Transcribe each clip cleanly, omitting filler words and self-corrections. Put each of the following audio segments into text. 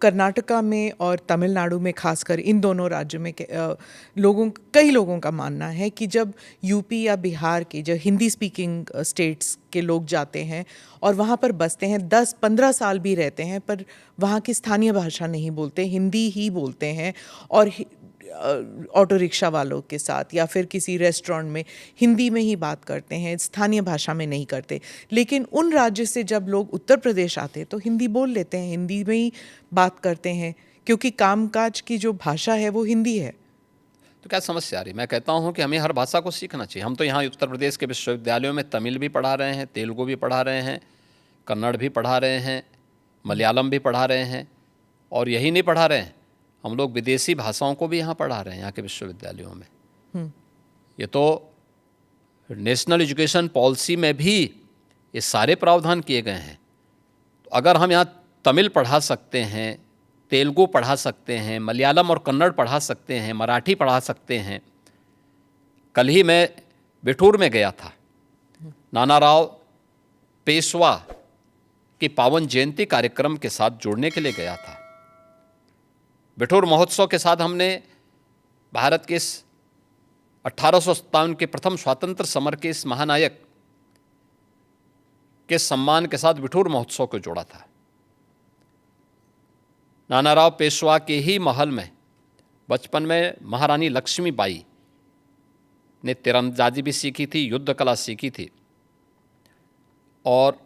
कर्नाटका में और तमिलनाडु में खासकर इन दोनों राज्यों में कई लोगों का मानना है कि जब यूपी या बिहार के जो हिंदी स्पीकिंग स्टेट्स के लोग जाते हैं और वहाँ पर बसते हैं 10-15 साल भी रहते हैं पर वहाँ की स्थानीय भाषा नहीं बोलते, हिंदी ही बोलते हैं और ऑटो रिक्शा वालों के साथ या फिर किसी रेस्टोरेंट में हिंदी में ही बात करते हैं, स्थानीय भाषा में नहीं करते। लेकिन उन राज्य से जब लोग उत्तर प्रदेश आते हैं तो हिंदी बोल लेते हैं, हिंदी में ही बात करते हैं क्योंकि कामकाज की जो भाषा है वो हिंदी है। तो क्या समस्या आ रही है? मैं कहता हूँ कि हमें हर भाषा को सीखना चाहिए। हम तो यहाँ उत्तर प्रदेश के विश्वविद्यालयों में तमिल भी पढ़ा रहे हैं, तेलुगु भी पढ़ा रहे हैं, कन्नड़ भी पढ़ा रहे हैं, मलयालम भी पढ़ा रहे हैं, और यही नहीं पढ़ा रहे हैं, हम लोग विदेशी भाषाओं को भी यहाँ पढ़ा रहे हैं यहाँ के विश्वविद्यालयों में। ये तो नेशनल एजुकेशन पॉलिसी में भी ये सारे प्रावधान किए गए हैं। तो अगर हम यहाँ तमिल पढ़ा सकते हैं, तेलुगु पढ़ा सकते हैं, मलयालम और कन्नड़ पढ़ा सकते हैं, मराठी पढ़ा सकते हैं। कल ही मैं बिठूर में गया था, नानाराव पेशवा की पावन जयंती कार्यक्रम के साथ जुड़ने के लिए गया था। बिठूर महोत्सव के साथ हमने भारत के इस 1857 के प्रथम स्वतंत्र समर के इस महानायक के सम्मान के साथ बिठूर महोत्सव को जोड़ा था। नानाराव पेशवा के ही महल में बचपन में महारानी लक्ष्मीबाई ने तीरंदाजी भी सीखी थी, युद्ध कला सीखी थी, और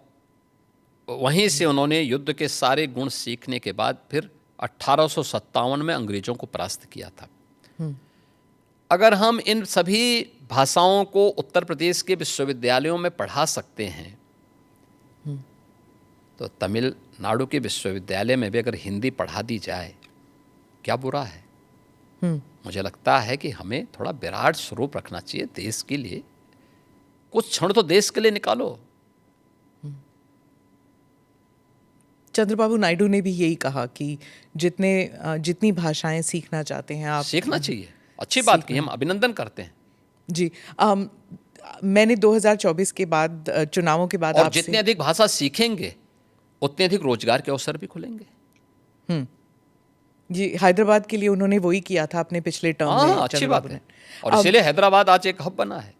वहीं से उन्होंने युद्ध के सारे गुण सीखने के बाद फिर 1857 में अंग्रेजों को परास्त किया था। अगर हम इन सभी भाषाओं को उत्तर प्रदेश के विश्वविद्यालयों में पढ़ा सकते हैं तो तमिलनाडु के विश्वविद्यालय में भी अगर हिंदी पढ़ा दी जाए, क्या बुरा है? मुझे लगता है कि हमें थोड़ा विराट स्वरूप रखना चाहिए देश के लिए। कुछ क्षण तो देश के लिए निकालो। चंद्रबाबू नायडू ने भी यही कहा कि जितनी भाषाएं सीखना चाहते हैं आप सीखना चाहिए। अच्छी बात की, हम अभिनंदन करते हैं जी। मैंने 2024 के बाद चुनावों के बाद और जितनी अधिक भाषा सीखेंगे उतने अधिक रोजगार के अवसर भी खुलेंगे। जी, हैदराबाद के लिए उन्होंने वही किया था अपने पिछले टर्म में। अच्छी बात है, और इसीलिए हैदराबाद आज एक हब बना है।